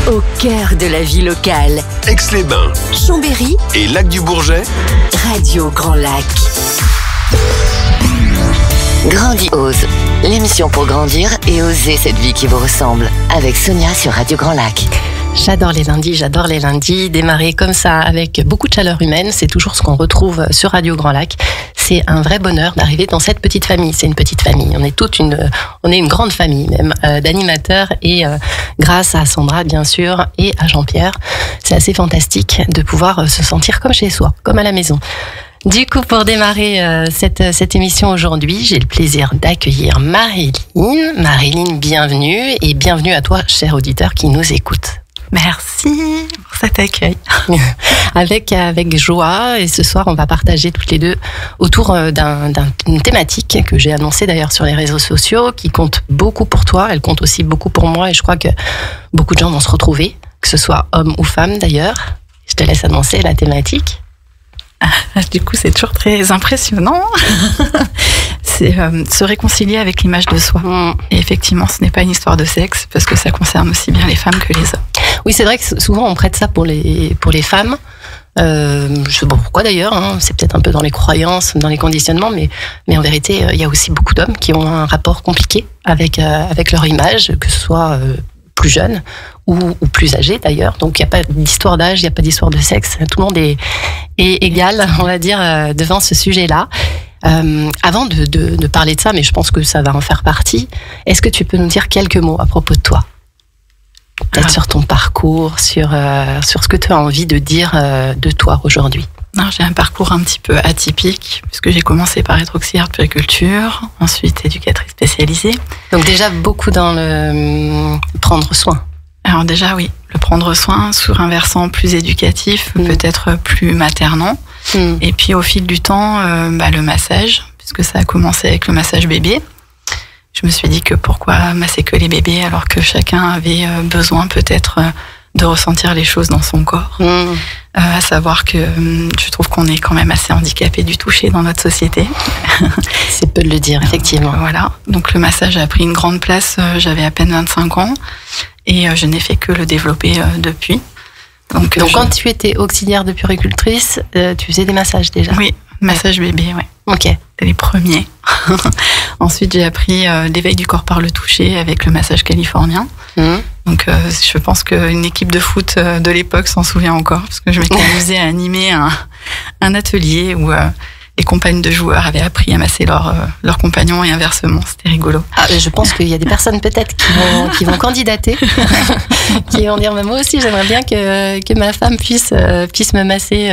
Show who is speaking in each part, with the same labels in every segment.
Speaker 1: Au cœur de la vie locale.
Speaker 2: Aix-les-Bains,
Speaker 1: Chambéry
Speaker 2: et Lac-du-Bourget.
Speaker 1: Radio Grand Lac.
Speaker 3: Grandiose, l'émission pour grandir et oser cette vie qui vous ressemble. Avec Sonia sur Radio Grand Lac.
Speaker 4: J'adore les lundis. Démarrer comme ça avec beaucoup de chaleur humaine, c'est toujours ce qu'on retrouve sur Radio Grand Lac. C'est un vrai bonheur d'arriver dans cette petite famille. C'est une petite famille. On est une grande famille même d'animateurs et grâce à Sandra bien sûr et à Jean-Pierre, c'est assez fantastique de pouvoir se sentir comme chez soi, comme à la maison. Du coup, pour démarrer cette émission aujourd'hui, j'ai le plaisir d'accueillir Marilyn. Marilyn, bienvenue et bienvenue à toi, cher auditeur qui nous écoute.
Speaker 5: Merci pour cet accueil.
Speaker 4: Avec joie, et ce soir on va partager toutes les deux autour d'une thématique que j'ai annoncée d'ailleurs sur les réseaux sociaux, qui compte beaucoup pour toi, elle compte aussi beaucoup pour moi, et je crois que beaucoup de gens vont se retrouver, que ce soit homme ou femme d'ailleurs. Je te laisse annoncer la thématique.
Speaker 5: Du coup, c'est toujours très impressionnant. C'est se réconcilier avec l'image de soi. Et effectivement, ce n'est pas une histoire de sexe, parce que ça concerne aussi bien les femmes que les hommes.
Speaker 4: Oui, c'est vrai que souvent on prête ça pour les femmes. Je sais pas pourquoi d'ailleurs, hein. C'est peut-être un peu dans les croyances, dans les conditionnements, mais en vérité, il y a aussi beaucoup d'hommes qui ont un rapport compliqué avec leur image, que ce soit plus jeune ou plus âgé d'ailleurs. Donc il n'y a pas d'histoire d'âge, il n'y a pas d'histoire de sexe. Tout le monde est égal, on va dire, devant ce sujet-là. Avant de parler de ça, mais je pense que ça va en faire partie, est-ce que tu peux nous dire quelques mots à propos de toi ? Peut-être sur ton parcours, sur ce que tu as envie de dire de toi aujourd'hui.
Speaker 5: Alors, j'ai un parcours un petit peu atypique, puisque j'ai commencé par être auxiliaire de puériculture, ensuite éducatrice spécialisée.
Speaker 4: Donc déjà beaucoup dans le prendre soin.
Speaker 5: Alors déjà oui, le prendre soin sur un versant plus éducatif, peut-être plus maternant. Et puis au fil du temps, le massage, puisque ça a commencé avec le massage bébé. Je me suis dit que pourquoi masser que les bébés alors que chacun avait besoin peut-être de ressentir les choses dans son corps. À savoir que je trouve qu'on est quand même assez handicapé du toucher dans notre société.
Speaker 4: C'est peu de le dire, effectivement.
Speaker 5: Voilà. Donc le massage a pris une grande place, j'avais à peine 25 ans et je n'ai fait que le développer depuis. Donc
Speaker 4: quand tu étais auxiliaire de puéricultrice, tu faisais des massages déjà ?
Speaker 5: Oui, massage bébé, ouais.
Speaker 4: Ok.
Speaker 5: C'était les premiers. Ensuite, j'ai appris l'éveil du corps par le toucher avec le massage californien. Donc, je pense qu'une équipe de foot de l'époque s'en souvient encore, parce que je m'étais amusée à animer un atelier où les compagnes de joueurs avaient appris à masser leurs compagnons et inversement. C'était rigolo.
Speaker 4: Je pense qu'il y a des personnes peut-être qui vont candidater, qui vont dire mais moi aussi j'aimerais bien que ma femme puisse me masser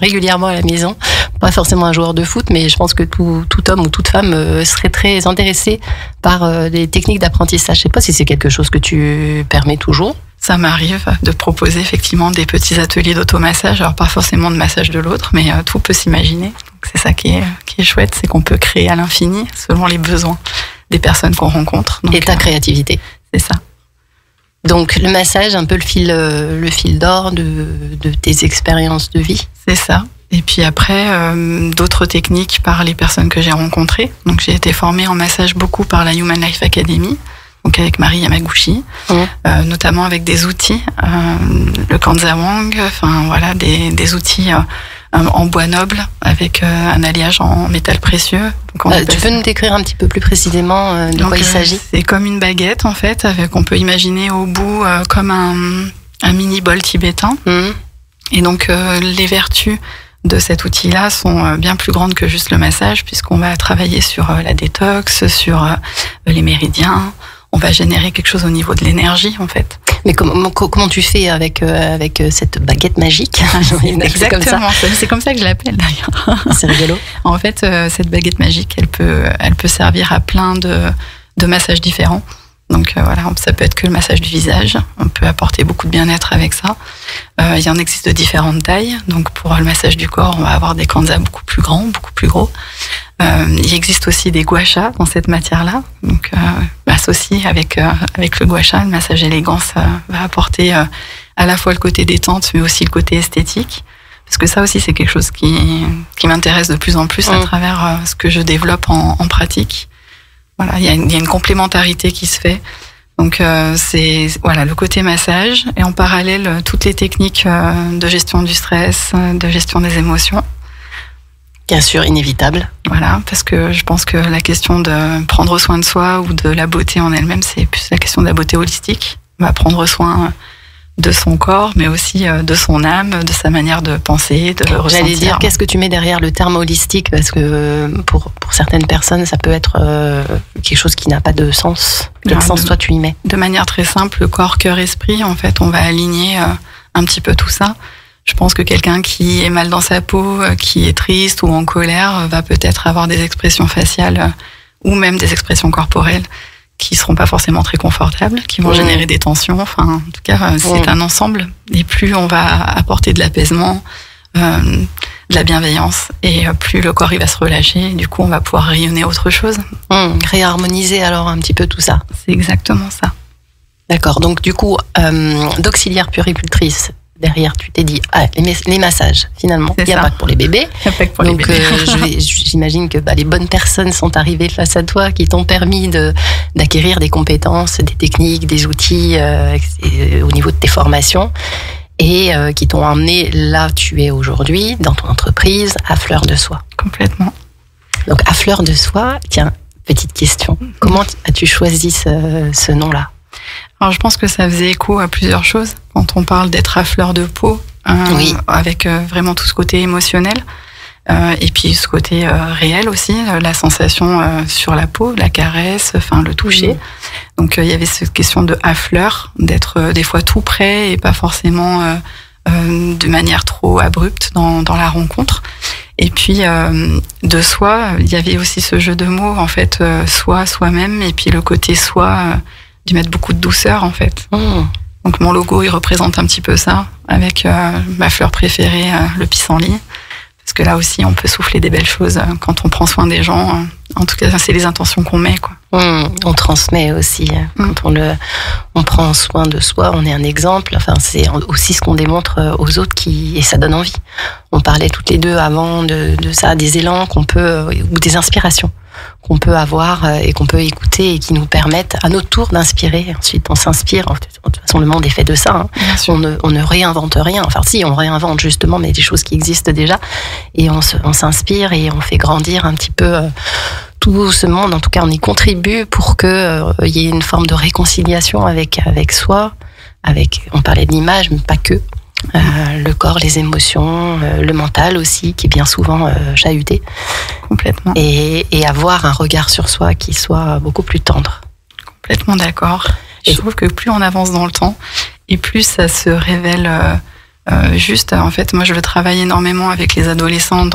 Speaker 4: régulièrement à la maison. Pas forcément un joueur de foot, mais je pense que tout homme ou toute femme serait très intéressé par les techniques d'apprentissage. Je sais pas si c'est quelque chose que tu permets toujours.
Speaker 5: Ça m'arrive de proposer effectivement des petits ateliers d'automassage, alors pas forcément de massage de l'autre, mais tout peut s'imaginer. Donc c'est ça qui est chouette, c'est qu'on peut créer à l'infini selon les besoins des personnes qu'on rencontre. Donc,
Speaker 4: et ta créativité.
Speaker 5: C'est ça.
Speaker 4: Donc le massage, un peu le fil d'or de tes expériences de vie.
Speaker 5: C'est ça. Et puis après, d'autres techniques par les personnes que j'ai rencontrées. Donc j'ai été formée en massage beaucoup par la Human Life Academy. Donc avec Marie Yamaguchi, notamment avec des outils, le Kanzawang, enfin voilà, des outils en bois noble avec un alliage en métal précieux. Donc
Speaker 4: tu peux nous décrire un petit peu plus précisément de quoi il s'agit ?
Speaker 5: C'est comme une baguette en fait, on peut imaginer au bout comme un mini bol tibétain. Et donc les vertus de cet outil-là sont bien plus grandes que juste le massage, puisqu'on va travailler sur la détox, sur les méridiens. On va générer quelque chose au niveau de l'énergie, en fait.
Speaker 4: Mais comment tu fais avec cette baguette magique ?
Speaker 5: Exactement, c'est comme ça que je l'appelle d'ailleurs.
Speaker 4: C'est rigolo.
Speaker 5: En fait, cette baguette magique, elle peut servir à plein de massages différents. Donc voilà, ça peut être que le massage du visage. On peut apporter beaucoup de bien-être avec ça. Il y en existe de différentes tailles. Donc pour le massage du corps, on va avoir des kanzas beaucoup plus grands, beaucoup plus gros. Il existe aussi des gua sha dans cette matière-là. Donc associé avec le gua sha, le massage élégance va apporter à la fois le côté détente, mais aussi le côté esthétique. Parce que ça aussi, c'est quelque chose qui m'intéresse de plus en plus à travers ce que je développe en pratique. Voilà, il y a une complémentarité qui se fait Donc c'est voilà le côté massage et en parallèle toutes les techniques de gestion du stress, de gestion des émotions.
Speaker 4: Bien sûr, inévitable.
Speaker 5: Voilà, parce que je pense que la question de prendre soin de soi ou de la beauté en elle-même, c'est plus la question de la beauté holistique. On va prendre soin de son corps, mais aussi de son âme, de sa manière de penser, de ressentir.
Speaker 4: J'allais dire, qu'est-ce que tu mets derrière le terme holistique? Parce que pour certaines personnes, ça peut être quelque chose qui n'a pas de sens. Quel sens toi tu y mets?
Speaker 5: De manière très simple, corps, cœur, esprit, en fait, on va aligner un petit peu tout ça. Je pense que quelqu'un qui est mal dans sa peau, qui est triste ou en colère, va peut-être avoir des expressions faciales ou même des expressions corporelles qui seront pas forcément très confortables, qui vont générer des tensions. Enfin, en tout cas, c'est un ensemble. Et plus on va apporter de l'apaisement, de la bienveillance, et plus le corps il va se relâcher. Et du coup, on va pouvoir rayonner autre chose.
Speaker 4: Réharmoniser alors un petit peu tout ça.
Speaker 5: C'est exactement ça.
Speaker 4: D'accord. Donc du coup, d'auxiliaire puéricultrice. Derrière, tu t'es dit, les massages, finalement, il n'y a pas que pour les bébés.
Speaker 5: Il n'y a pas que pour les bébés.
Speaker 4: J'imagine que les bonnes personnes sont arrivées face à toi, qui t'ont permis d'acquérir des compétences, des techniques, des outils au niveau de tes formations et qui t'ont emmené là où tu es aujourd'hui, dans ton entreprise, à Fleur de Soie.
Speaker 5: Complètement.
Speaker 4: Donc, à Fleur de Soie, tiens, petite question. Comment as-tu choisi ce nom-là?
Speaker 5: Alors, je pense que ça faisait écho à plusieurs choses. Quand on parle d'être à fleur de peau,
Speaker 4: oui.
Speaker 5: Avec vraiment tout ce côté émotionnel, et puis ce côté réel aussi, la sensation sur la peau, la caresse, enfin le toucher. Donc il y avait cette question de à fleur, d'être des fois tout près et pas forcément de manière trop abrupte dans la rencontre. Et puis de soi, il y avait aussi ce jeu de mots en fait, soi, soi-même, et puis le côté soi. D'y mettre beaucoup de douceur en fait. Donc mon logo il représente un petit peu ça avec ma fleur préférée, le pissenlit, parce que là aussi on peut souffler des belles choses quand on prend soin des gens. En tout cas c'est les intentions qu'on met quoi.
Speaker 4: On transmet aussi quand on prend soin de soi, on est un exemple. Enfin c'est aussi ce qu'on démontre aux autres et ça donne envie. On parlait toutes les deux avant de ça, des élans qu'on peut ou des inspirations qu'on peut avoir et qu'on peut écouter et qui nous permettent à notre tour d'inspirer. Ensuite, on s'inspire. De toute façon, le monde est fait de ça. On ne réinvente rien. Enfin, si, on réinvente justement, mais des choses qui existent déjà. Et on s'inspire et on fait grandir un petit peu tout ce monde. En tout cas, on y contribue pour qu'il y ait une forme de réconciliation avec soi. On parlait de l'image, mais pas que. Le corps, les émotions, le mental aussi, qui est bien souvent chahuté.
Speaker 5: Complètement.
Speaker 4: Et avoir un regard sur soi qui soit beaucoup plus tendre.
Speaker 5: Complètement d'accord. Je trouve que plus on avance dans le temps, et plus ça se révèle juste. En fait, moi, je veux travailler énormément avec les adolescents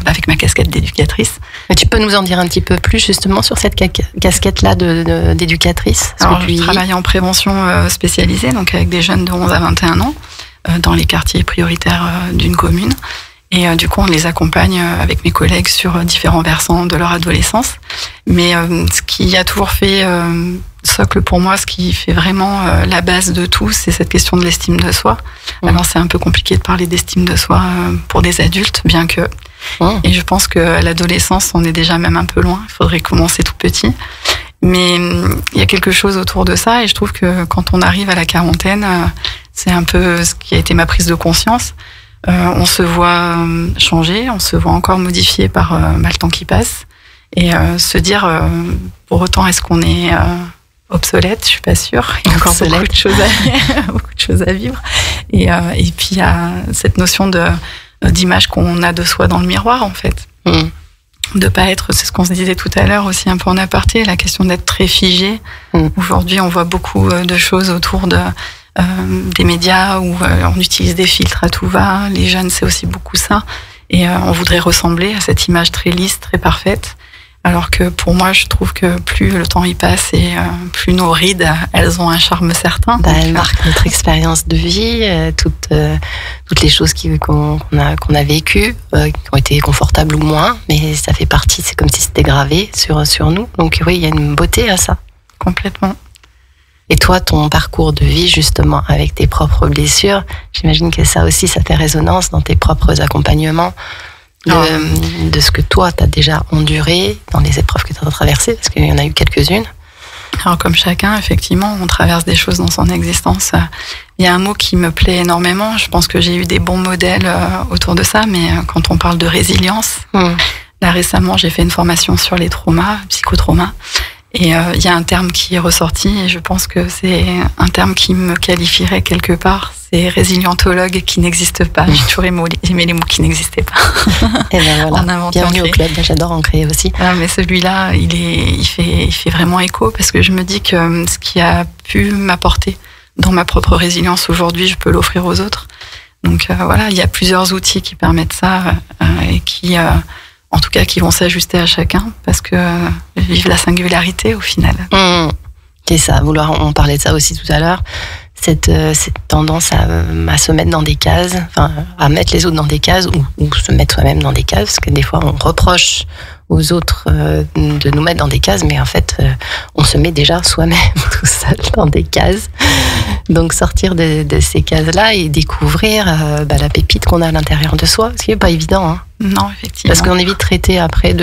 Speaker 5: avec ma casquette d'éducatrice.
Speaker 4: Mais tu peux nous en dire un petit peu plus justement sur cette casquette-là d'éducatrice?
Speaker 5: Alors, je travaille en prévention spécialisée, donc avec des jeunes de 11 à 21 ans. Dans les quartiers prioritaires d'une commune. Et du coup, on les accompagne avec mes collègues sur différents versants de leur adolescence. Mais ce qui a toujours fait socle pour moi, ce qui fait vraiment la base de tout, c'est cette question de l'estime de soi. Alors, c'est un peu compliqué de parler d'estime de soi pour des adultes, bien que... Et je pense qu'à l'adolescence, on est déjà même un peu loin. Il faudrait commencer tout petit. Mais il y a quelque chose autour de ça. Et je trouve que quand on arrive à la quarantaine... c'est un peu ce qui a été ma prise de conscience. On se voit changer, on se voit encore modifié par le temps qui passe. Et se dire, pour autant, est-ce qu'on est obsolète? Je suis pas sûre. Il y a encore beaucoup de choses à vivre. Et puis, il y a cette notion d'image qu'on a de soi dans le miroir, en fait. De pas être, c'est ce qu'on se disait tout à l'heure aussi un peu en aparté, la question d'être très figé. Aujourd'hui, on voit beaucoup de choses autour des médias où on utilise des filtres à tout va. Les jeunes, c'est aussi beaucoup ça. Et on voudrait ressembler à cette image très lisse, très parfaite. Alors que pour moi, je trouve que plus le temps y passe et plus nos rides, elles ont un charme certain.
Speaker 4: Elles marquent notre expérience de vie, toutes les choses qu'on a vécues, qui ont été confortables ou moins, mais ça fait partie, c'est comme si c'était gravé sur nous. Donc oui, il y a une beauté à ça.
Speaker 5: Complètement.
Speaker 4: Et toi, ton parcours de vie, justement, avec tes propres blessures, j'imagine que ça aussi, ça fait résonance dans tes propres accompagnements de ce que toi, tu as déjà enduré dans les épreuves que tu as traversées, parce qu'il y en a eu quelques-unes.
Speaker 5: Alors comme chacun, effectivement, on traverse des choses dans son existence. Il y a un mot qui me plaît énormément. Je pense que j'ai eu des bons modèles autour de ça, mais quand on parle de résilience, là récemment, j'ai fait une formation sur les traumas, psychotraumas, et il y a un terme qui est ressorti, et je pense que c'est un terme qui me qualifierait quelque part. C'est résilientologue qui n'existe pas. J'ai toujours aimé les mots qui n'existaient pas.
Speaker 4: Et ben voilà. Bienvenue au club. J'adore en créer aussi.
Speaker 5: Mais celui-là, il fait vraiment écho, parce que je me dis que ce qui a pu m'apporter dans ma propre résilience aujourd'hui, je peux l'offrir aux autres. Donc voilà, il y a plusieurs outils qui permettent ça et qui, en tout cas, qui vont s'ajuster à chacun, parce que vivre la singularité au final.
Speaker 4: C'est ça. On parlait de ça aussi tout à l'heure. Cette tendance à se mettre dans des cases, enfin à mettre les autres dans des cases ou se mettre soi-même dans des cases, parce que des fois on reproche aux autres de nous mettre dans des cases, mais en fait on se met déjà soi-même tout seul dans des cases. Donc sortir de ces cases-là et découvrir la pépite qu'on a à l'intérieur de soi, ce qui n'est pas évident. Hein.
Speaker 5: Non, effectivement.
Speaker 4: Parce qu'on est vite traité après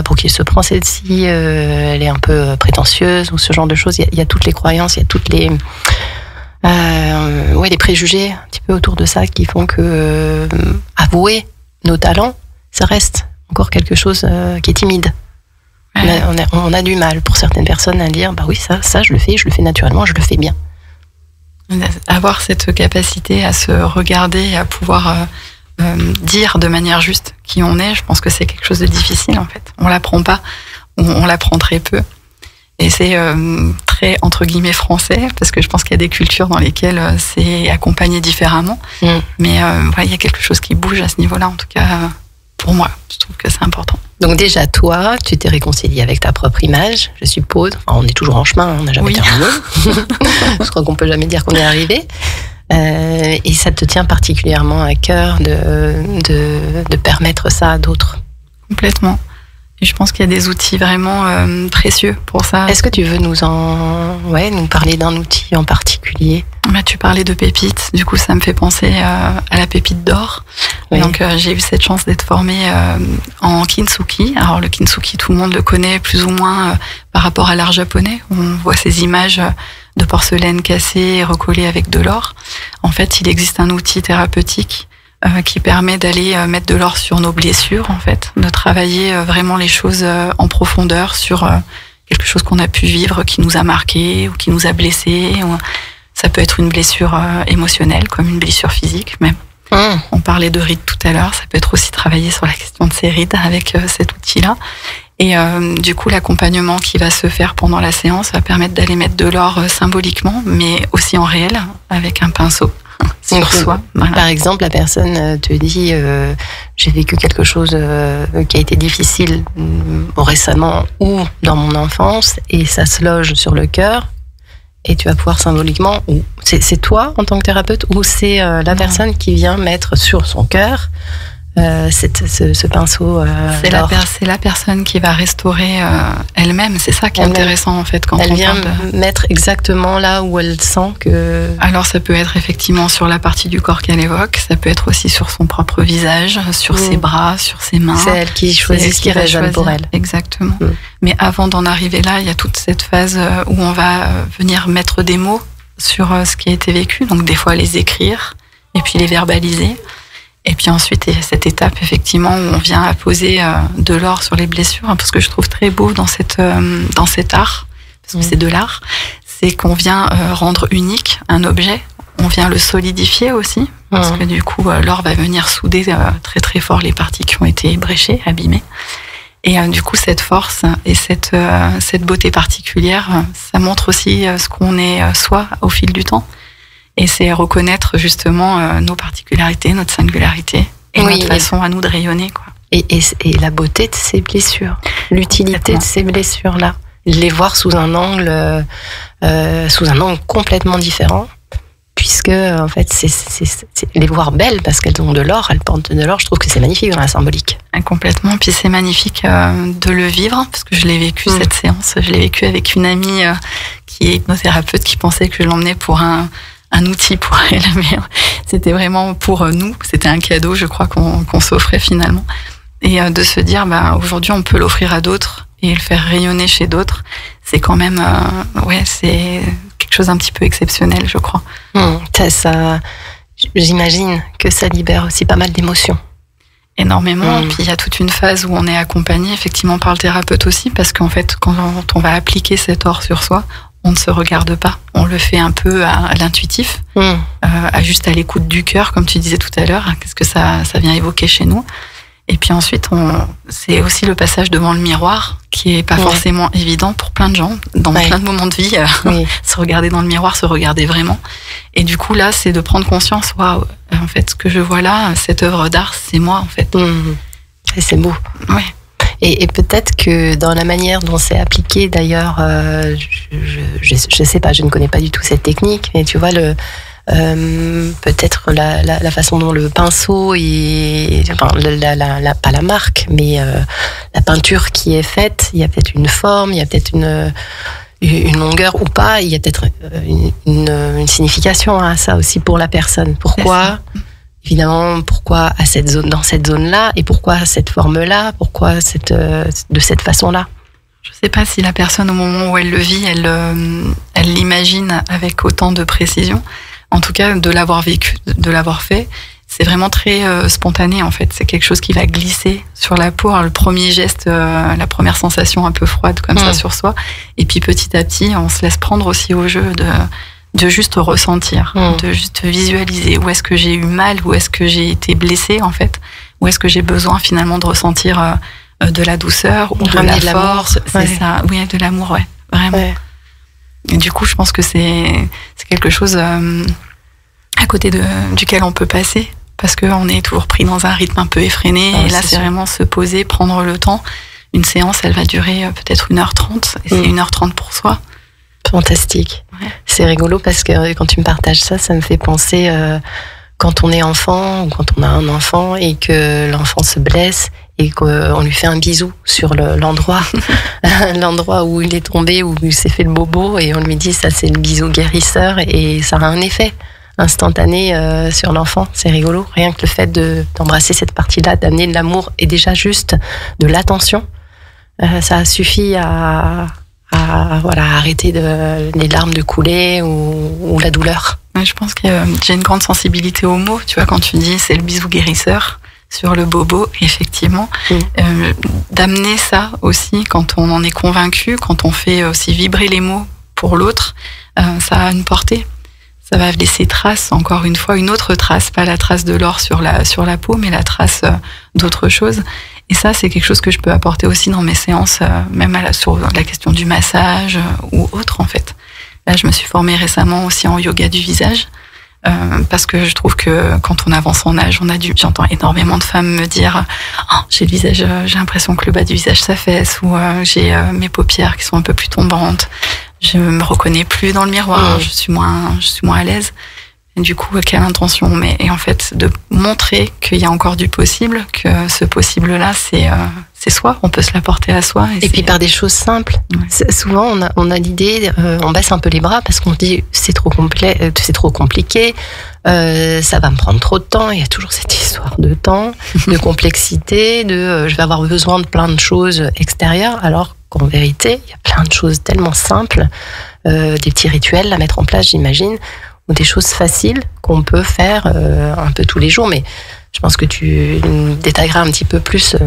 Speaker 4: pour qui se prend celle-ci, elle est un peu prétentieuse ou ce genre de choses. Il y a toutes les croyances, il y a toutes les les préjugés un petit peu autour de ça qui font que avouer nos talents, ça reste encore quelque chose qui est timide. Ouais. On a du mal pour certaines personnes à dire oui, ça je le fais naturellement, je le fais bien.
Speaker 5: Avoir cette capacité à se regarder, à pouvoir dire de manière juste qui on est, je pense que c'est quelque chose de difficile en fait. On l'apprend pas, on l'apprend très peu. Et c'est très, entre guillemets, français, parce que je pense qu'il y a des cultures dans lesquelles c'est accompagné différemment. Mais il y a quelque chose qui bouge à ce niveau-là, en tout cas, pour moi. Je trouve que c'est important.
Speaker 4: Donc déjà, toi, tu t'es réconcilié avec ta propre image, je suppose. Enfin, on est toujours en chemin, on n'a jamais terminé. Je crois qu'on peut jamais dire qu'on est arrivé. Et ça te tient particulièrement à cœur de permettre ça à d'autres.
Speaker 5: Complètement. Et je pense qu'il y a des outils vraiment précieux pour ça.
Speaker 4: Est-ce que tu veux nous parler d'un outil en particulier ?
Speaker 5: Tu parlais de pépites, du coup ça me fait penser à la pépite d'or. Oui. Donc j'ai eu cette chance d'être formée en kintsugi. Alors le kintsugi, tout le monde le connaît plus ou moins par rapport à l'art japonais. On voit ces images de porcelaine cassée et recollée avec de l'or. En fait, il existe un outil thérapeutique qui permet d'aller mettre de l'or sur nos blessures, en fait, de travailler vraiment les choses en profondeur sur quelque chose qu'on a pu vivre, qui nous a marqué ou qui nous a blessé. Ça peut être une blessure émotionnelle, comme une blessure physique même. On parlait de rides tout à l'heure, ça peut être aussi travailler sur la question de ces rides avec cet outil-là. Et du coup, l'accompagnement qui va se faire pendant la séance va permettre d'aller mettre de l'or symboliquement, mais aussi en réel, avec un pinceau. Sur soi. Voilà.
Speaker 4: Par exemple, la personne te dit j'ai vécu quelque chose qui a été difficile récemment ou dans mon enfance et ça se loge sur le cœur et tu vas pouvoir symboliquement, ou c'est toi en tant que thérapeute ou c'est la personne qui vient mettre sur son cœur ce pinceau d'or.
Speaker 5: C'est la personne qui va restaurer elle-même. C'est ça qui est intéressant en fait quand
Speaker 4: elle vient mettre exactement là où elle sent que.
Speaker 5: Alors ça peut être effectivement sur la partie du corps qu'elle évoque. Ça peut être aussi sur son propre visage, sur ses bras, sur ses mains.
Speaker 4: C'est elle qui choisit ce qui résonne pour elle.
Speaker 5: Exactement. Mais avant d'en arriver là, il y a toute cette phase où on va venir mettre des mots sur ce qui a été vécu. Donc des fois les écrire et puis les verbaliser. Et puis ensuite, il y a cette étape, effectivement, où on vient apposer de l'or sur les blessures. Ce que je trouve très beau dans cet art, parce que c'est de l'art, c'est qu'on vient rendre unique un objet. On vient le solidifier aussi, parce que du coup, l'or va venir souder très très fort les parties qui ont été bréchées, abîmées. Et du coup, cette force et cette beauté particulière, ça montre aussi ce qu'on est soi au fil du temps. Et c'est reconnaître justement nos particularités, notre singularité et notre façon à nous de rayonner, quoi.
Speaker 4: Et la beauté de ces blessures, l'utilité de ces blessures-là, les voir sous un angle complètement différent, puisque en fait c'est les voir belles parce qu'elles ont de l'or, elles portent de l'or. Je trouve que c'est magnifique dans la symbolique.
Speaker 5: Complètement. Puis c'est magnifique de le vivre parce que je l'ai vécu cette séance. Je l'ai vécu avec une amie qui est hypnothérapeute qui pensait que je l'emmenais pour un outil pour elle, mais c'était vraiment pour nous. C'était un cadeau, je crois, qu'on s'offrait finalement. Et de se dire, aujourd'hui, on peut l'offrir à d'autres et le faire rayonner chez d'autres. C'est quand même, c'est quelque chose d'un petit peu exceptionnel, je crois.
Speaker 4: Ça, j'imagine que ça libère aussi pas mal d'émotions.
Speaker 5: Énormément. Puis il y a toute une phase où on est accompagné effectivement par le thérapeute aussi, parce qu'en fait, quand on va appliquer cet or sur soi, on ne se regarde pas. On le fait un peu à l'intuitif, juste à l'écoute du cœur, comme tu disais tout à l'heure. Qu'est-ce que ça vient évoquer chez nous? Et puis ensuite, c'est aussi le passage devant le miroir qui est pas forcément évident pour plein de gens, dans plein de moments de vie. Se regarder dans le miroir, se regarder vraiment. Et du coup, là, c'est de prendre conscience, waouh, en fait, ce que je vois là, cette œuvre d'art, c'est moi, en fait.
Speaker 4: Et c'est beau.
Speaker 5: Ouais.
Speaker 4: Et peut-être que dans la manière dont c'est appliqué, d'ailleurs, je sais pas, je ne connais pas du tout cette technique, mais tu vois, peut-être la façon dont le pinceau pas la marque, mais la peinture qui est faite, il y a peut-être une forme, il y a peut-être une longueur ou pas, il y a peut-être une signification à ça aussi pour la personne. Pourquoi, évidemment, pourquoi dans cette zone-là, et pourquoi cette forme-là, pourquoi de cette façon-là?
Speaker 5: Je sais pas si la personne, au moment où elle le vit, elle l'imagine avec autant de précision. En tout cas, de l'avoir vécu, de l'avoir fait, c'est vraiment très spontané, en fait. C'est quelque chose qui va glisser sur la peau. Alors, le premier geste, la première sensation un peu froide comme ça sur soi. Et puis petit à petit, on se laisse prendre aussi au jeu de juste ressentir, de juste visualiser où est-ce que j'ai eu mal, où est-ce que j'ai été blessée, en fait, où est-ce que j'ai besoin finalement de ressentir de la douceur ou de la force. C'est ça, oui, de l'amour, vraiment. Ouais. Et du coup, je pense que c'est quelque chose à côté duquel on peut passer, parce qu'on est toujours pris dans un rythme un peu effréné. Et là, c'est vraiment se poser, prendre le temps. Une séance, elle va durer peut-être 1h30, et c'est 1h30 pour soi.
Speaker 4: Fantastique. Ouais. C'est rigolo parce que quand tu me partages ça, ça me fait penser quand on est enfant ou quand on a un enfant et que l'enfant se blesse et qu'on lui fait un bisou sur l'endroit où il est tombé, où il s'est fait le bobo, et on lui dit ça, c'est le bisou guérisseur, et ça a un effet instantané sur l'enfant. C'est rigolo, rien que le fait d'embrasser cette partie-là, d'amener de l'amour et déjà juste de l'attention, ça suffit à arrêter les larmes de couler ou la douleur.
Speaker 5: Je pense que j'ai une grande sensibilité aux mots, tu vois, quand tu dis c'est le bisou guérisseur sur le bobo, effectivement, d'amener ça aussi quand on en est convaincu, quand on fait aussi vibrer les mots pour l'autre, ça a une portée. Ça va laisser trace, encore une fois, une autre trace, pas la trace de l'or sur la peau, mais la trace d'autre chose. Et ça, c'est quelque chose que je peux apporter aussi dans mes séances, même sur la question du massage ou autre, en fait. Là, je me suis formée récemment aussi en yoga du visage, parce que je trouve que quand on avance en âge, j'entends énormément de femmes me dire j'ai le visage, j'ai l'impression que le bas du visage s'affaisse, ou j'ai mes paupières qui sont un peu plus tombantes, je me reconnais plus dans le miroir, je suis moins à l'aise. Et du coup, quelle intention? Et en fait, de montrer qu'il y a encore du possible, que ce possible-là, c'est soi, on peut se l'apporter à soi.
Speaker 4: Et puis par des choses simples. Ouais. Souvent, on a l'idée, on baisse un peu les bras parce qu'on se dit c'est trop compliqué, ça va me prendre trop de temps. Il y a toujours cette histoire de temps, de complexité, je vais avoir besoin de plein de choses extérieures, alors qu'en vérité, il y a plein de choses tellement simples, des petits rituels à mettre en place, j'imagine, ou des choses faciles qu'on peut faire un peu tous les jours. Mais je pense que tu détailleras un petit peu plus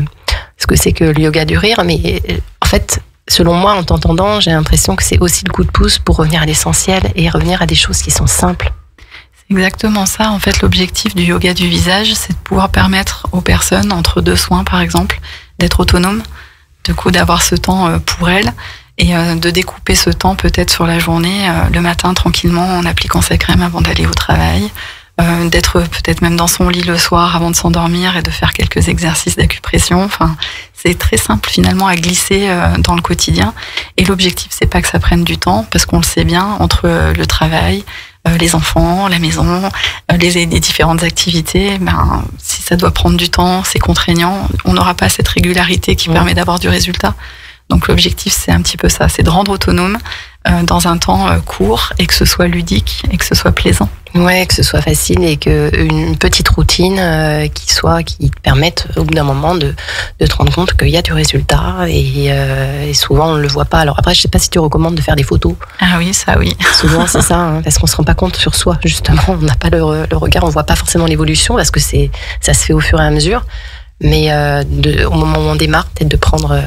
Speaker 4: ce que c'est que le yoga du rire. Mais en fait, selon moi, en t'entendant, j'ai l'impression que c'est aussi le coup de pouce pour revenir à l'essentiel et revenir à des choses qui sont simples.
Speaker 5: C'est exactement ça. En fait, l'objectif du yoga du visage, c'est de pouvoir permettre aux personnes, entre deux soins par exemple, d'être autonomes, du coup d'avoir ce temps pour elles, et de découper ce temps peut-être sur la journée, le matin tranquillement en appliquant sa crème avant d'aller au travail, d'être peut-être même dans son lit le soir avant de s'endormir et de faire quelques exercices d'acupression. Enfin, c'est très simple finalement à glisser dans le quotidien. Et l'objectif, c'est pas que ça prenne du temps, parce qu'on le sait bien, entre le travail, les enfants, la maison, les différentes activités, si ça doit prendre du temps, c'est contraignant, on n'aura pas cette régularité qui permet d'avoir du résultat. Donc l'objectif, c'est un petit peu ça, c'est de rendre autonome dans un temps court, et que ce soit ludique et que ce soit plaisant.
Speaker 4: Ouais, que ce soit facile et qu'une petite routine qui te permette au bout d'un moment de te rendre compte qu'il y a du résultat et souvent on le voit pas. Alors après, je sais pas si tu recommandes de faire des photos.
Speaker 5: Ah oui, ça oui.
Speaker 4: Souvent c'est ça, hein, parce qu'on se rend pas compte sur soi justement. On n'a pas le regard, on voit pas forcément l'évolution parce que ça se fait au fur et à mesure. Mais au moment où on démarre, peut-être de prendre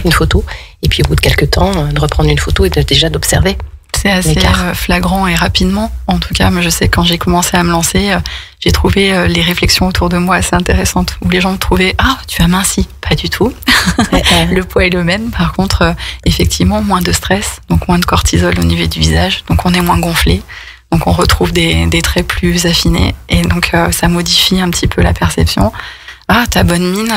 Speaker 4: une photo et puis au bout de quelques temps, de reprendre une photo et déjà d'observer.
Speaker 5: C'est assez flagrant et rapidement. En tout cas, moi, je sais quand j'ai commencé à me lancer, j'ai trouvé les réflexions autour de moi assez intéressantes où les gens me trouvaient « Ah, tu as minci !» Pas du tout. Le poids est le même. Par contre, effectivement, moins de stress, donc moins de cortisol au niveau du visage. Donc, on est moins gonflé. Donc, on retrouve des traits plus affinés. Et donc, ça modifie un petit peu la perception. Ah, t'as bonne mine.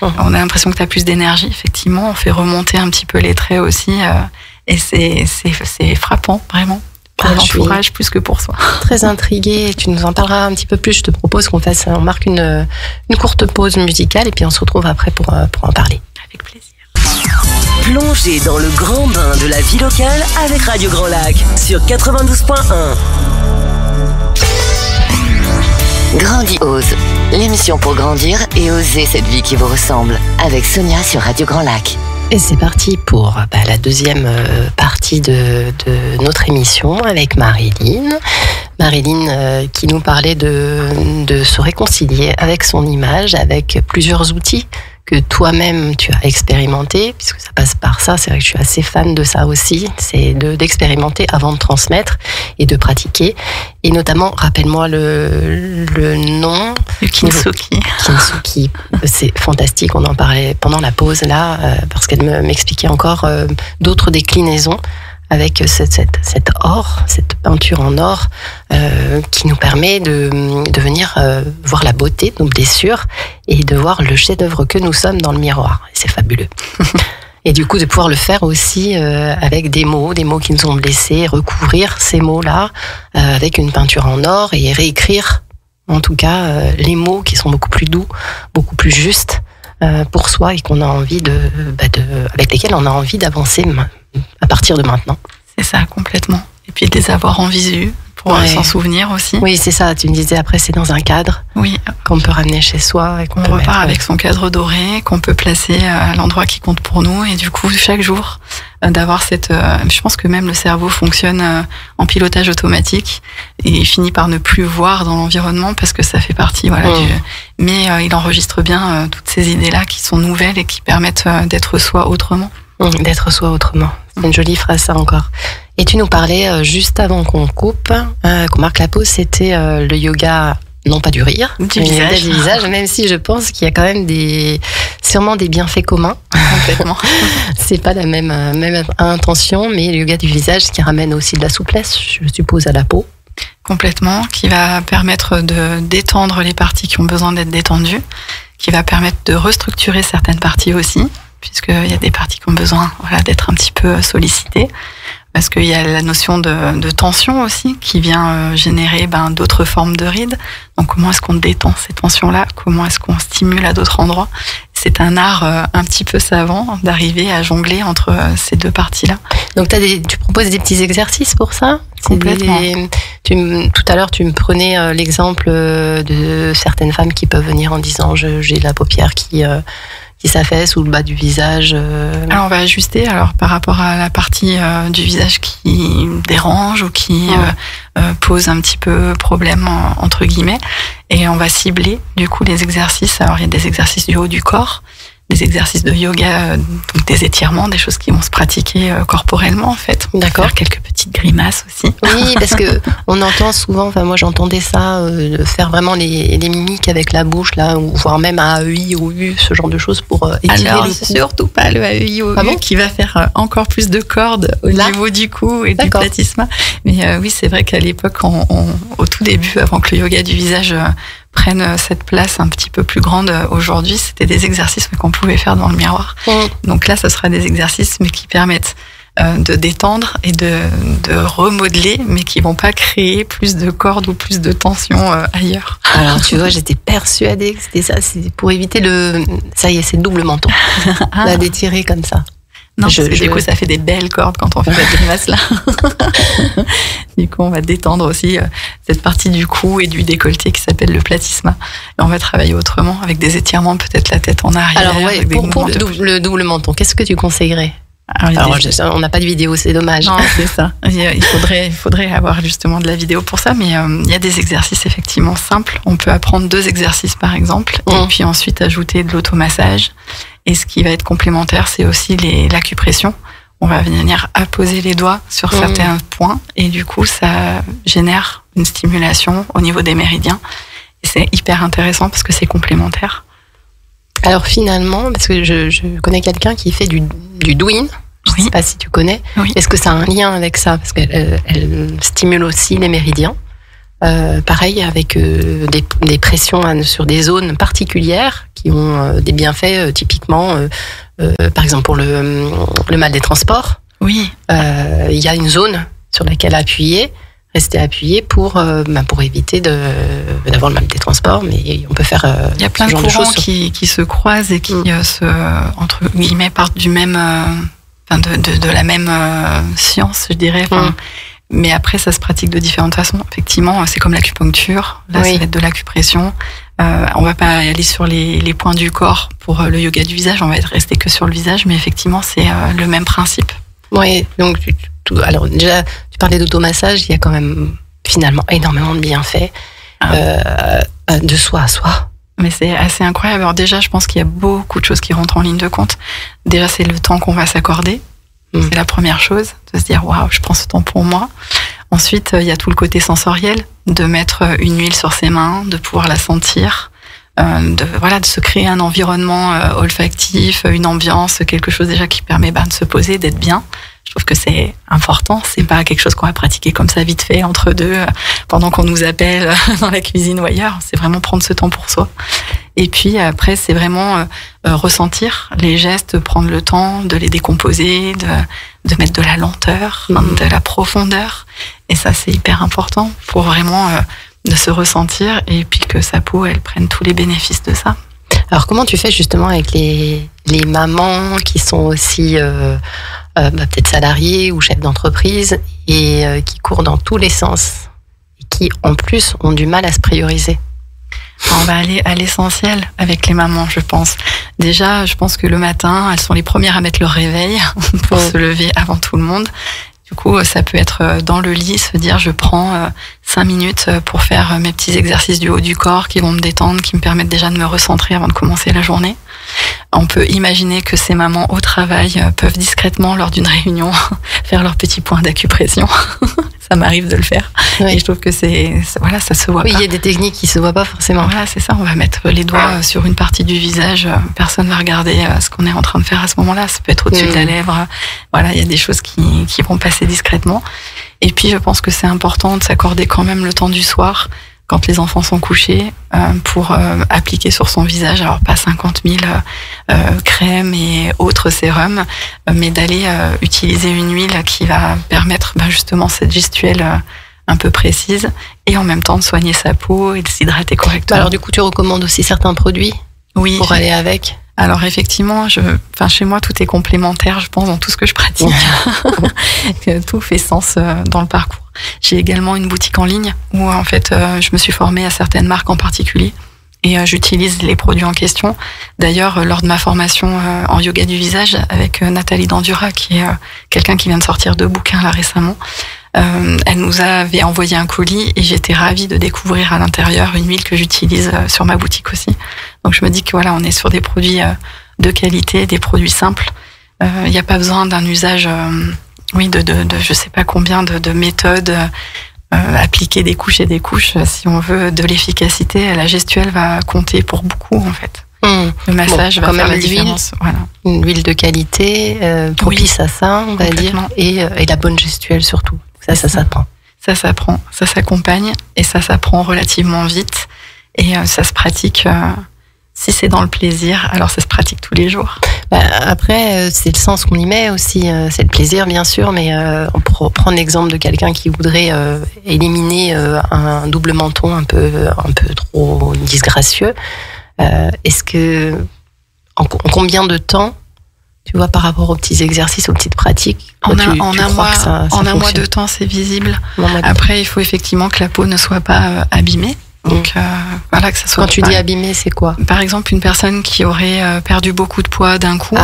Speaker 5: On a l'impression que t'as plus d'énergie. Effectivement, on fait remonter un petit peu les traits aussi. Et c'est frappant, vraiment, pour l'entourage plus que pour soi.
Speaker 4: Très intriguée, tu nous en parleras un petit peu plus. Je te propose on marque une courte pause musicale et puis on se retrouve après pour en parler.
Speaker 5: Avec plaisir.
Speaker 1: Plongez dans le grand bain de la vie locale avec Radio Grand Lac sur 92.1.
Speaker 3: Grandi Ose, l'émission pour grandir et oser cette vie qui vous ressemble, avec Sonia sur Radio Grand Lac.
Speaker 4: Et c'est parti pour la deuxième partie de notre émission avec Marilyn. Marilyn qui nous parlait de se réconcilier avec son image, avec plusieurs outils que toi-même tu as expérimenté, puisque ça passe par ça. C'est vrai que je suis assez fan de ça aussi, c'est d'expérimenter avant de transmettre et de pratiquer. Et notamment, rappelle-moi le nom.
Speaker 5: Le Kintsugi.
Speaker 4: Kintsugi, c'est fantastique. On en parlait pendant la pause là, parce qu'elle m'expliquait encore d'autres déclinaisons avec cette peinture en or qui nous permet de venir voir la beauté de nos blessures et de voir le chef-d'œuvre que nous sommes dans le miroir. Et c'est fabuleux. Et du coup, de pouvoir le faire aussi avec des mots qui nous ont blessés, recouvrir ces mots-là avec une peinture en or et réécrire, en tout cas, les mots qui sont beaucoup plus doux, beaucoup plus justes pour soi et qu'on a envie avec lesquels on a envie d'avancer à partir de maintenant.
Speaker 5: C'est ça, complètement. Et puis de les avoir en visu pour s'en souvenir aussi.
Speaker 4: Oui, c'est ça. Tu me disais après, c'est dans un cadre qu'on peut ramener chez soi. Et qu'on
Speaker 5: repart avec son cadre doré, qu'on peut placer à l'endroit qui compte pour nous. Et du coup, chaque jour, d'avoir je pense que même le cerveau fonctionne en pilotage automatique et il finit par ne plus voir dans l'environnement parce que ça fait partie mais il enregistre bien toutes ces idées-là qui sont nouvelles et qui permettent d'être soi autrement.
Speaker 4: D'être soi autrement. C'est une jolie phrase, ça encore. Et tu nous parlais juste avant qu'on coupe, qu'on marque la pause, c'était le yoga, non pas du rire,
Speaker 5: du visage,
Speaker 4: même si je pense qu'il y a quand même sûrement des bienfaits communs.
Speaker 5: Complètement.
Speaker 4: C'est pas la même intention, mais le yoga du visage qui ramène aussi de la souplesse, je suppose, à la peau.
Speaker 5: Complètement, qui va permettre de détendre les parties qui ont besoin d'être détendues, qui va permettre de restructurer certaines parties aussi, puisqu'il y a des parties qui ont besoin d'être un petit peu sollicitées, parce qu'il y a la notion de tension aussi qui vient générer d'autres formes de rides. Donc comment est-ce qu'on détend ces tensions-là? Comment est-ce qu'on stimule à d'autres endroits? C'est un art un petit peu savant d'arriver à jongler entre ces deux parties-là.
Speaker 4: Donc tu proposes des petits exercices pour ça?
Speaker 5: Complètement.
Speaker 4: Tout à l'heure, tu me prenais l'exemple de certaines femmes qui peuvent venir en disant j'ai la paupière qui s'affaisse ou le bas du visage.
Speaker 5: Alors on va ajuster par rapport à la partie du visage qui dérange ou qui pose un petit peu problème entre guillemets, et on va cibler du coup les exercices. Alors il y a des exercices du haut du corps, des exercices de yoga, donc des étirements, des choses qui vont se pratiquer corporellement en fait.
Speaker 4: D'accord.
Speaker 5: Faire quelques petites grimaces aussi.
Speaker 4: Oui, parce que on entend souvent, moi j'entendais ça, faire vraiment les mimiques avec la bouche là, ou voire même un AEI ou U, ce genre de choses pour étirer
Speaker 5: alors,
Speaker 4: le cou.
Speaker 5: surtout pas le AEI ou U qui va faire encore plus de cordes au niveau du cou et du platysma. Mais oui, c'est vrai qu'à l'époque, au tout début, avant que le yoga du visage prennent cette place un petit peu plus grande aujourd'hui, c'était des exercices qu'on pouvait faire dans le miroir. Donc là, ce sera des exercices mais qui permettent de détendre et de remodeler, mais qui vont pas créer plus de cordes ou plus de tension ailleurs.
Speaker 4: Alors tu vois, j'étais persuadée que c'était ça, c'est pour éviter ça y est, c'est le double menton, d'étirer comme ça.
Speaker 5: Non, du coup, ça fait des belles cordes quand on fait cette grimace-là. Du coup, on va détendre aussi cette partie du cou et du décolleté qui s'appelle le platysma. Et on va travailler autrement, avec des étirements, peut-être la tête en arrière.
Speaker 4: Alors, ouais, pour le double menton, qu'est-ce que tu conseillerais? Alors, on n'a pas de vidéo, c'est dommage.
Speaker 5: Non, c'est ça. Il faudrait avoir justement de la vidéo pour ça, mais il y a des exercices effectivement simples. On peut apprendre 2 exercices par exemple, et puis ensuite ajouter de l'automassage. Et ce qui va être complémentaire, c'est aussi l'acupression. On va venir apposer les doigts sur certains points, et du coup, ça génère une stimulation au niveau des méridiens. Et c'est hyper intéressant parce que c'est complémentaire.
Speaker 4: Alors finalement, parce que je connais quelqu'un qui fait du douyin, je ne sais pas si tu connais, est-ce que ça a un lien avec ça? Parce qu'elle stimule aussi les méridiens, pareil avec des pressions sur des zones particulières qui ont des bienfaits, typiquement, par exemple pour le mal des transports.
Speaker 5: Oui.
Speaker 4: Il y a une zone sur laquelle rester appuyé pour éviter d'avoir le mal des transports, mais on peut faire
Speaker 5: il y a plein de courants qui se croisent et qui entre guillemets partent du même de la même science, je dirais. Mais après, ça se pratique de différentes façons. Effectivement, c'est comme l'acupuncture. Là, ça va être de l'acupression. On va pas aller sur les points du corps pour le yoga du visage. On va rester que sur le visage, mais effectivement, c'est le même principe.
Speaker 4: Oui, donc alors déjà, tu parlais d'automassage, il y a quand même finalement énormément de bienfaits de soi à soi.
Speaker 5: Mais c'est assez incroyable. Alors déjà, je pense qu'il y a beaucoup de choses qui rentrent en ligne de compte. Déjà, c'est le temps qu'on va s'accorder. C'est la première chose, de se dire waouh, je prends ce temps pour moi. Ensuite, il y a tout le côté sensoriel, de mettre une huile sur ses mains, de pouvoir la sentir, de se créer un environnement olfactif, une ambiance, quelque chose déjà qui permet de se poser, d'être bien. Je trouve que c'est important. C'est pas quelque chose qu'on va pratiquer comme ça vite fait entre deux pendant qu'on nous appelle dans la cuisine ou ailleurs. C'est vraiment prendre ce temps pour soi. Et puis après, c'est vraiment ressentir les gestes, prendre le temps de les décomposer, de mettre de la lenteur, de la profondeur. Et ça, c'est hyper important pour vraiment de se ressentir et puis que sa peau, elle prenne tous les bénéfices de ça.
Speaker 4: Alors, comment tu fais justement avec les mamans qui sont aussi peut-être salariées ou chefs d'entreprise et qui courent dans tous les sens et qui, en plus, ont du mal à se prioriser?
Speaker 5: On va aller à l'essentiel avec les mamans, je pense. Déjà, je pense que le matin, elles sont les premières à mettre leur réveil pour se lever avant tout le monde. Du coup, ça peut être dans le lit, se dire je prends 5 minutes pour faire mes petits exercices du haut du corps qui vont me détendre, qui me permettent déjà de me recentrer avant de commencer la journée. On peut imaginer que ces mamans au travail peuvent discrètement, lors d'une réunion, faire leur petit point d'acupression. Ça m'arrive de le faire. Oui. Et je trouve que ça se voit pas.
Speaker 4: Oui, il y a des techniques qui se voient pas forcément.
Speaker 5: Voilà, c'est ça. On va mettre les doigts sur une partie du visage. Personne va regarder ce qu'on est en train de faire à ce moment-là. Ça peut être au-dessus de la lèvre. Voilà, il y a des choses qui vont passer discrètement. Et puis, je pense que c'est important de s'accorder quand même le temps du soir, quand les enfants sont couchés, pour appliquer sur son visage, alors pas 50 000 crèmes et autres sérums, mais d'aller utiliser une huile qui va permettre justement cette gestuelle un peu précise et en même temps de soigner sa peau et de s'hydrater correctement.
Speaker 4: Alors du coup, tu recommandes aussi certains produits pour aller avec?
Speaker 5: Alors effectivement, chez moi, tout est complémentaire, je pense, dans tout ce que je pratique. Tout fait sens dans le parcours. J'ai également une boutique en ligne où en fait, je me suis formée à certaines marques en particulier et j'utilise les produits en question. D'ailleurs, lors de ma formation en yoga du visage avec Nathalie Dandura, qui est quelqu'un qui vient de sortir 2 bouquins là récemment, elle nous avait envoyé un colis et j'étais ravie de découvrir à l'intérieur une huile que j'utilise sur ma boutique aussi. Donc je me dis que voilà, on est sur des produits de qualité, des produits simples. Il n'y a pas besoin d'un usage, de je sais pas combien de méthodes, appliquer des couches et des couches. Si on veut de l'efficacité, la gestuelle va compter pour beaucoup en fait. Le massage va faire la différence. Voilà.
Speaker 4: Une huile de qualité, propice à ça, on va dire, et la bonne gestuelle surtout. Ça s'apprend.
Speaker 5: Ça s'apprend, ça s'accompagne et ça s'apprend relativement vite et ça se pratique. Si c'est dans le plaisir, alors ça se pratique tous les jours.
Speaker 4: Après, c'est le sens qu'on y met aussi. C'est le plaisir, bien sûr, mais on pourrait prendre l'exemple de quelqu'un qui voudrait éliminer un double menton un peu trop disgracieux. Est-ce que en combien de temps Tu vois, par rapport aux petits exercices, aux petites pratiques.
Speaker 5: En un mois de temps, c'est visible. Après, il faut effectivement que la peau ne soit pas abîmée. Donc voilà, que ça soit.
Speaker 4: Quand tu dis abîmé, c'est quoi?
Speaker 5: Par exemple, une personne qui aurait perdu beaucoup de poids d'un coup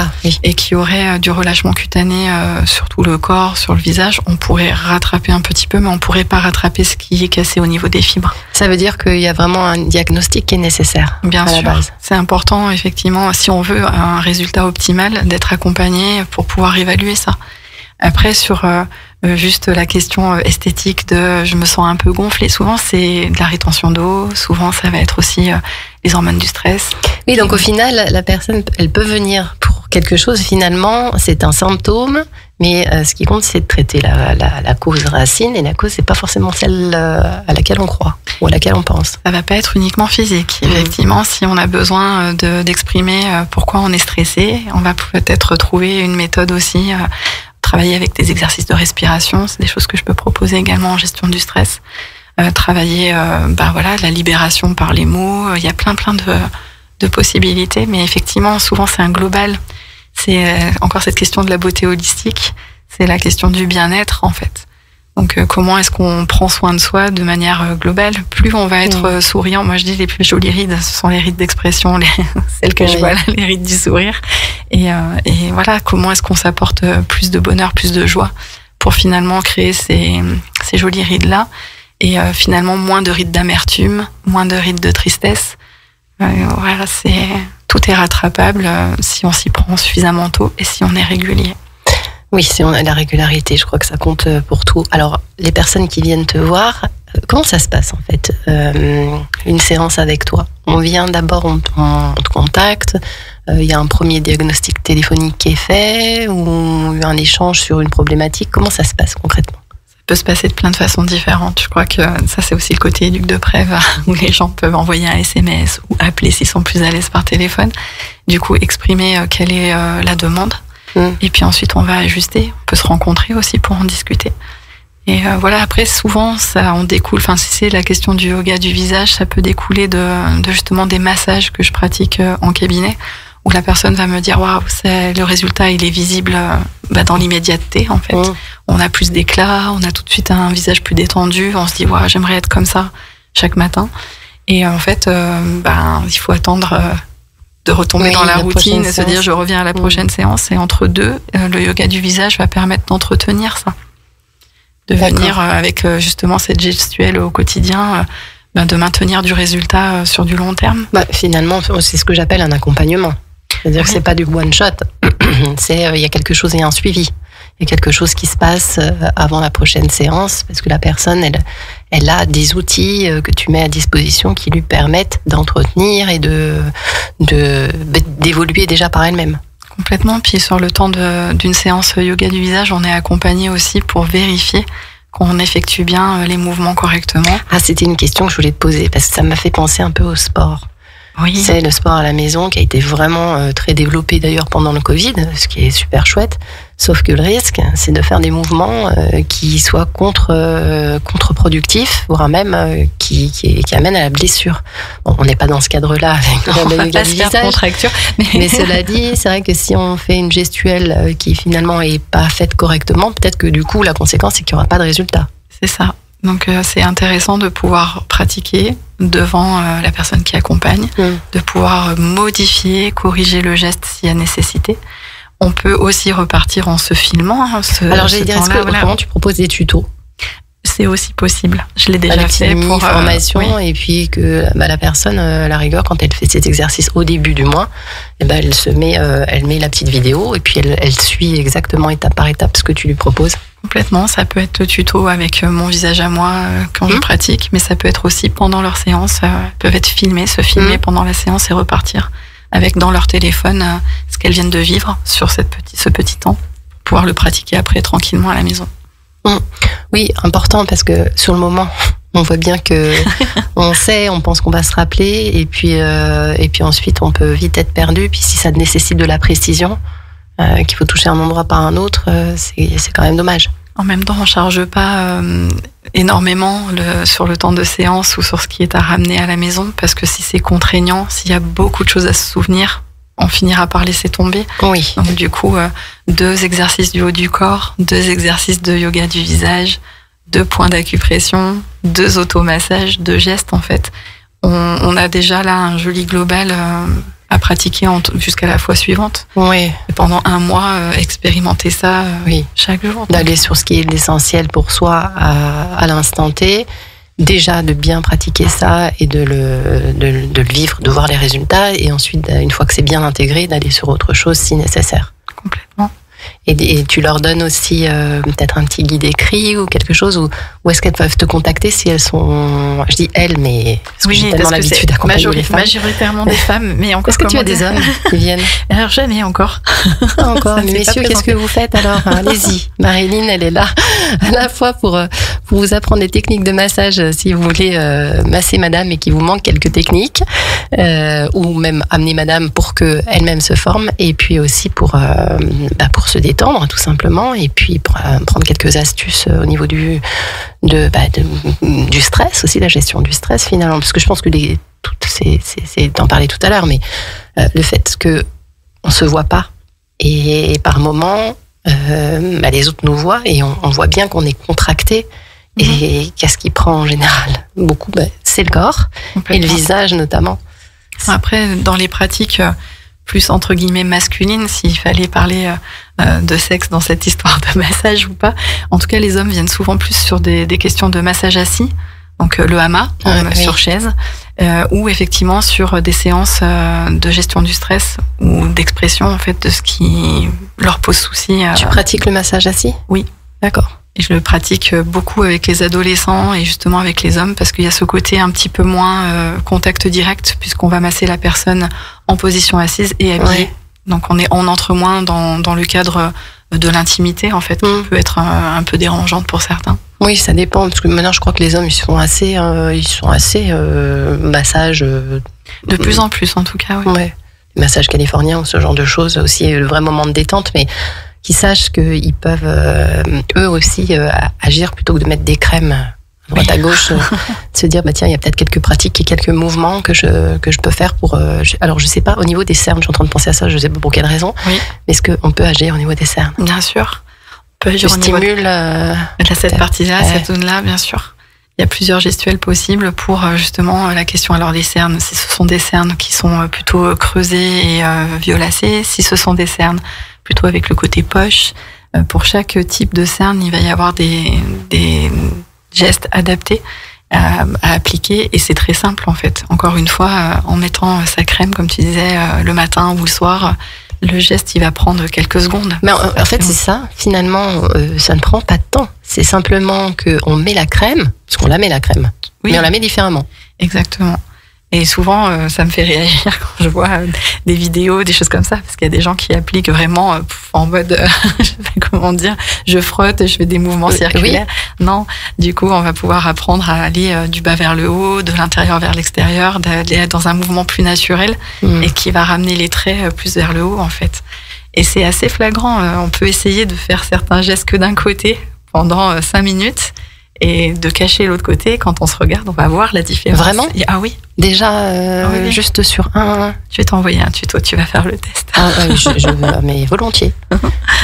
Speaker 5: et qui aurait du relâchement cutané sur tout le corps, sur le visage, on pourrait rattraper un petit peu, mais on pourrait pas rattraper ce qui est cassé au niveau des fibres.
Speaker 4: Ça veut dire qu'il y a vraiment un diagnostic qui est nécessaire.
Speaker 5: Bien sûr,
Speaker 4: à la base.
Speaker 5: C'est important effectivement, si on veut un résultat optimal, d'être accompagné pour pouvoir évaluer ça. Après, sur juste la question esthétique de je me sens un peu gonflée, souvent c'est de la rétention d'eau, souvent ça va être aussi les hormones du stress.
Speaker 4: Oui, donc au final, la personne, elle peut venir pour quelque chose, finalement, c'est un symptôme, mais ce qui compte, c'est de traiter la cause racine, et la cause, c'est pas forcément celle à laquelle on croit, ou à laquelle on pense.
Speaker 5: Ça va pas être uniquement physique. Effectivement, si on a besoin d'exprimer pourquoi on est stressé, on va peut-être trouver une méthode aussi, travailler avec des exercices de respiration, c'est des choses que je peux proposer également en gestion du stress. Travailler la libération par les mots, il y a plein de possibilités, mais effectivement, souvent c'est un global. C'est encore cette question de la beauté holistique, c'est la question du bien-être en fait. Donc comment est-ce qu'on prend soin de soi de manière globale? Plus on va être souriant, moi je dis les plus jolies rides, ce sont les rides d'expression, celles que je vois là, les rides du sourire. Et voilà, comment est-ce qu'on s'apporte plus de bonheur, plus de joie pour finalement créer ces jolies rides-là, et finalement moins de rides d'amertume, moins de rides de tristesse. Voilà, tout est rattrapable si on s'y prend suffisamment tôt et si on est régulier.
Speaker 4: Oui, si on a la régularité, je crois que ça compte pour tout. Alors, les personnes qui viennent te voir, comment ça se passe en fait, une séance avec toi? On vient d'abord, on te contacte, il y a un premier diagnostic téléphonique qui est fait, ou un échange sur une problématique. Comment ça se passe concrètement?
Speaker 5: Ça peut se passer de plein de façons différentes. Je crois que ça, c'est aussi le côté éduc de Prèves, où les gens peuvent envoyer un SMS ou appeler s'ils sont plus à l'aise par téléphone. Du coup, exprimer quelle est la demande. Et puis ensuite, on va ajuster. On peut se rencontrer aussi pour en discuter. Et voilà, après, souvent, ça on découle. Enfin, si c'est la question du yoga du visage, ça peut découler de justement des massages que je pratique en cabinet, où la personne va me dire waouh, le résultat, il est visible dans l'immédiateté, en fait. On a plus d'éclat, on a tout de suite un visage plus détendu. On se dit waouh, j'aimerais être comme ça chaque matin. Et en fait, il faut attendre. De retomber dans la routine et se dire je reviens à la prochaine séance, et entre deux, le yoga du visage va permettre d'entretenir ça, de venir avec justement cette gestuelle au quotidien, de maintenir du résultat sur du long terme.
Speaker 4: Finalement, c'est ce que j'appelle un accompagnement, c'est-à-dire que c'est pas du one shot, il y a quelque chose, il y a un suivi, il y a quelque chose qui se passe avant la prochaine séance, parce que la personne elle a des outils que tu mets à disposition qui lui permettent d'entretenir et d'évoluer déjà par elle-même.
Speaker 5: Complètement. Puis sur le temps d'une séance yoga du visage, on est accompagné aussi pour vérifier qu'on effectue bien les mouvements correctement.
Speaker 4: C'était une question que je voulais te poser, parce que ça m'a fait penser un peu au sport.
Speaker 5: Oui.
Speaker 4: C'est le sport à la maison qui a été vraiment très développé d'ailleurs pendant le Covid, ce qui est super chouette. Sauf que le risque, c'est de faire des mouvements qui soient contre-productifs, voire même qui amènent à la blessure. Bon, on n'est pas dans ce cadre-là avec le yoga du visage. Mais cela dit, c'est vrai que si on fait une gestuelle qui finalement est pas faite correctement, peut-être que du coup la conséquence c'est qu'il n'y aura pas de résultat.
Speaker 5: C'est ça. Donc c'est intéressant de pouvoir pratiquer devant la personne qui accompagne, de pouvoir modifier, corriger le geste s'il y a nécessité. On peut aussi repartir en se filmant.
Speaker 4: Alors j'allais dire, comment tu proposes des tutos?
Speaker 5: C'est aussi possible. Je l'ai déjà fait
Speaker 4: pour formation, et puis que la personne, à la rigueur, quand elle fait cet exercice au début du mois, elle met la petite vidéo, et puis elle suit exactement étape par étape ce que tu lui proposes.
Speaker 5: Complètement, ça peut être tuto avec mon visage à moi quand je pratique, mais ça peut être aussi pendant leur séance. Elles peuvent être filmées, se filmer pendant la séance et repartir avec dans leur téléphone ce qu'elles viennent de vivre sur ce petit temps, pour pouvoir le pratiquer après tranquillement à la maison.
Speaker 4: Oui, important, parce que sur le moment, on voit bien que on pense qu'on va se rappeler, et puis ensuite on peut vite être perdu. Puis si ça nécessite de la précision, qu'il faut toucher un endroit par un autre, c'est quand même dommage.
Speaker 5: En même temps, on charge pas énormément sur le temps de séance ou sur ce qui est à ramener à la maison, parce que si c'est contraignant, s'il y a beaucoup de choses à se souvenir, on finira par laisser tomber.
Speaker 4: Oui.
Speaker 5: Donc du coup, 2 exercices du haut du corps, 2 exercices de yoga du visage, 2 points d'acupression, 2 automassages, 2 gestes en fait. On a déjà là un joli global à pratiquer jusqu'à la fois suivante.
Speaker 4: Oui.
Speaker 5: Et pendant 1 mois, expérimenter ça chaque jour.
Speaker 4: D'aller sur ce qui est l'essentiel pour soi à l'instant T. Déjà de bien pratiquer ça et de le vivre, de voir les résultats, et ensuite, une fois que c'est bien intégré, d'aller sur autre chose si nécessaire.
Speaker 5: Complètement.
Speaker 4: Et tu leur donnes aussi peut-être un petit guide écrit ou quelque chose, où est-ce qu'elles peuvent te contacter si elles sont... Je dis elles, mais parce que j'ai tellement l'habitude d'accompagner les femmes.
Speaker 5: Majoritairement des femmes, mais encore.
Speaker 4: Est-ce que tu as des hommes qui viennent?
Speaker 5: Alors jamais encore.
Speaker 4: Pas encore. Mais messieurs, qu'est-ce que vous faites alors? Allez-y. Marilyn, elle est là à la fois pour vous apprendre des techniques de massage si vous voulez masser madame et qu'il vous manque quelques techniques, ou même amener madame pour que elle-même se forme, et puis aussi pour se détendre tout simplement, et puis prendre quelques astuces au niveau du stress aussi, la gestion du stress finalement, parce que je pense que c'est d'en parler tout à l'heure, mais le fait que on se voit pas et par moments les autres nous voient et on voit bien qu'on est contracté. Et qu'est-ce qui prend en général beaucoup, c'est le corps et le visage notamment.
Speaker 5: Après, dans les pratiques plus entre guillemets masculines, s'il fallait parler de sexe dans cette histoire de massage ou pas, en tout cas les hommes viennent souvent plus sur des questions de massage assis, donc le hama sur chaise, ou effectivement sur des séances de gestion du stress ou d'expression en fait de ce qui leur pose souci.
Speaker 4: Tu pratiques le massage assis?
Speaker 5: Oui.
Speaker 4: D'accord.
Speaker 5: Et je le pratique beaucoup avec les adolescents et justement avec les hommes, parce qu'il y a ce côté un petit peu moins contact direct, puisqu'on va masser la personne en position assise et habillée. Ouais. Donc on entre moins dans le cadre de l'intimité en fait, qui peut être un peu dérangeante pour certains.
Speaker 4: Oui, ça dépend, parce que maintenant je crois que les hommes ils sont assez massage.
Speaker 5: De plus en plus en tout cas. Oui.
Speaker 4: Ouais. Massage californien ou ce genre de choses, aussi le vrai moment de détente, mais qui sachent qu'ils peuvent eux aussi agir plutôt que de mettre des crèmes à droite à gauche, de se dire tiens, il y a peut-être quelques pratiques et quelques mouvements que je peux faire pour alors je sais pas, au niveau des cernes, je suis en train de penser à ça, je sais pas pour quelle raison, mais est-ce qu'on peut agir au niveau des cernes?
Speaker 5: Bien sûr, on peut agir au
Speaker 4: niveau
Speaker 5: cette partie-là, cette zone-là, bien sûr. Il y a plusieurs gestuels possibles pour justement la question alors des cernes, si ce sont des cernes qui sont plutôt creusées et violacées, si ce sont des cernes plutôt avec le côté poche. Pour chaque type de cerne, il va y avoir des gestes adaptés à appliquer, et c'est très simple en fait. Encore une fois, en mettant sa crème, comme tu disais, le matin ou le soir, le geste il va prendre quelques secondes.
Speaker 4: Mais en fait, c'est ça. Finalement, ça ne prend pas de temps. C'est simplement qu'on met la crème, parce qu'on la met la crème, mais on la met différemment.
Speaker 5: Exactement. Et souvent, ça me fait réagir quand je vois des vidéos, des choses comme ça, parce qu'il y a des gens qui appliquent vraiment en mode, je sais pas comment dire, je frotte, je fais des mouvements circulaires. Oui. Non, du coup, on va pouvoir apprendre à aller du bas vers le haut, de l'intérieur vers l'extérieur, d'aller dans un mouvement plus naturel et qui va ramener les traits plus vers le haut, en fait. Et c'est assez flagrant. On peut essayer de faire certains gestes que d'un côté pendant 5 minutes. Et de cacher l'autre côté, quand on se regarde, on va voir la différence.
Speaker 4: Vraiment?
Speaker 5: Ah oui.
Speaker 4: Déjà, oui. Juste sur un...
Speaker 5: Je vais t'envoyer un tuto, tu vas faire le test.
Speaker 4: Je veux, mais volontiers.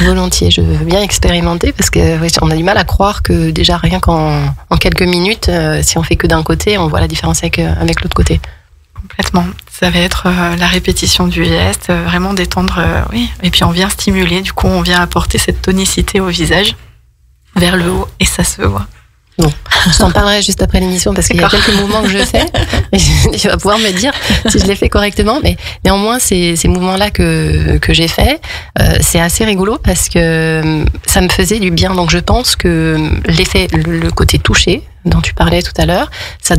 Speaker 4: Volontiers, je veux bien expérimenter, parce que on a du mal à croire que déjà rien qu'en quelques minutes, si on fait que d'un côté, on voit la différence avec l'autre côté.
Speaker 5: Complètement. Ça va être la répétition du geste, vraiment détendre, oui. Et puis on vient stimuler, du coup on vient apporter cette tonicité au visage, vers le haut, et ça se voit.
Speaker 4: Bon, je t'en parlerai juste après l'émission, parce qu'il y a quelques mouvements que je fais et tu vas pouvoir me dire si je les fais correctement, mais néanmoins ces mouvements-là que j'ai fait, c'est assez rigolo parce que ça me faisait du bien. Donc je pense que l'effet, le côté touché dont tu parlais tout à l'heure, ça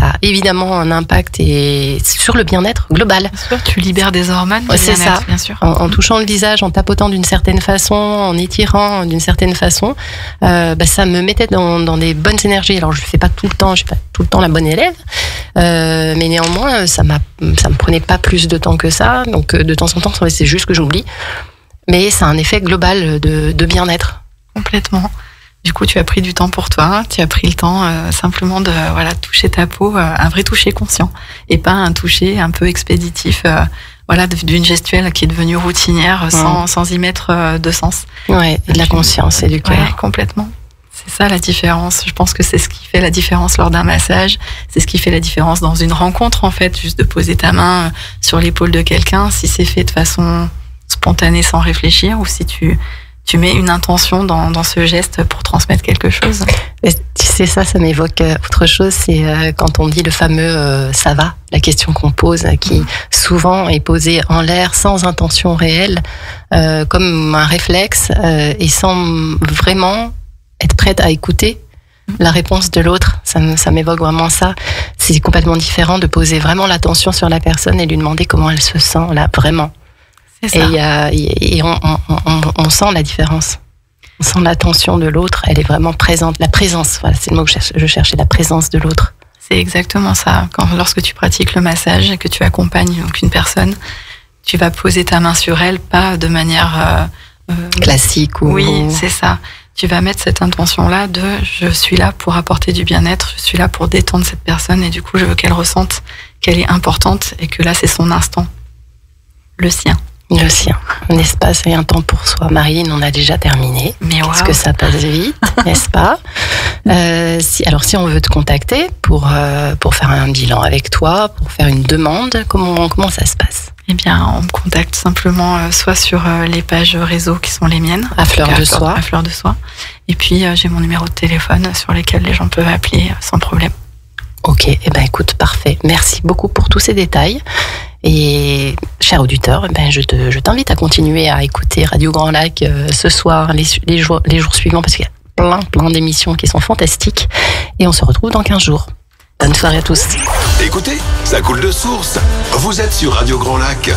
Speaker 4: a évidemment un impact et sur le bien-être global.
Speaker 5: Bien sûr, tu libères des hormones.
Speaker 4: C'est ça.
Speaker 5: Bien sûr.
Speaker 4: En touchant le visage, en tapotant d'une certaine façon, en étirant d'une certaine façon, ça me mettait dans des bonnes énergies. Alors je le fais pas tout le temps, je suis pas tout le temps la bonne élève, mais néanmoins ça me prenait pas plus de temps que ça. Donc de temps en temps, c'est juste que j'oublie, mais ça a un effet global de bien-être.
Speaker 5: Complètement. Du coup, tu as pris du temps pour toi, tu as pris le temps simplement de toucher ta peau, un vrai toucher conscient, et pas un toucher un peu expéditif, d'une gestuelle qui est devenue routinière sans y mettre de sens.
Speaker 4: Ouais, et de la conscience et du cœur.
Speaker 5: Ouais, complètement. C'est ça la différence. Je pense que c'est ce qui fait la différence lors d'un massage. C'est ce qui fait la différence dans une rencontre, en fait. Juste de poser ta main sur l'épaule de quelqu'un, si c'est fait de façon spontanée, sans réfléchir, ou si tu mets une intention dans ce geste pour transmettre quelque chose.
Speaker 4: Et tu sais, ça m'évoque autre chose. C'est quand on dit le fameux « ça va », la question qu'on pose, qui souvent est posée en l'air sans intention réelle, comme un réflexe, et sans vraiment être prête à écouter la réponse de l'autre. Ça m'évoque vraiment ça. C'est complètement différent de poser vraiment l'attention sur la personne et lui demander comment elle se sent, là, vraiment. C'est ça. Et on sent la différence. On sent l'attention de l'autre, elle est vraiment présente. La présence, voilà, c'est le mot que je cherchais, la présence de l'autre.
Speaker 5: C'est exactement ça. Lorsque tu pratiques le massage et que tu accompagnes donc une personne, tu vas poser ta main sur elle, pas de manière
Speaker 4: classique.
Speaker 5: Oui, c'est ça. Tu vas mettre cette intention-là de je suis là pour apporter du bien-être, je suis là pour détendre cette personne et du coup je veux qu'elle ressente qu'elle est importante et que là c'est son instant, le sien.
Speaker 4: Le sien. Un espace et un temps pour soi. Marine, on a déjà terminé.
Speaker 5: Mais
Speaker 4: Qu'est-ce que ça passe vite, n'est-ce pas? Si on veut te contacter pour faire un bilan avec toi, pour faire une demande, comment ça se passe?
Speaker 5: Eh bien, on me contacte simplement soit sur les pages réseau qui sont les miennes.
Speaker 4: À Fleur de Soie.
Speaker 5: À Fleur de Soie. Et puis, j'ai mon numéro de téléphone sur lesquels les gens peuvent appeler sans problème.
Speaker 4: Ok, eh ben écoute, parfait. Merci beaucoup pour tous ces détails. Et cher auditeur, je t'invite à continuer à écouter Radio Grand Lac ce soir, les jours suivants, parce qu'il y a plein d'émissions qui sont fantastiques. Et on se retrouve dans 15 jours. Bonne soirée à tous.
Speaker 2: Écoutez, ça coule de source. Vous êtes sur Radio Grand Lac.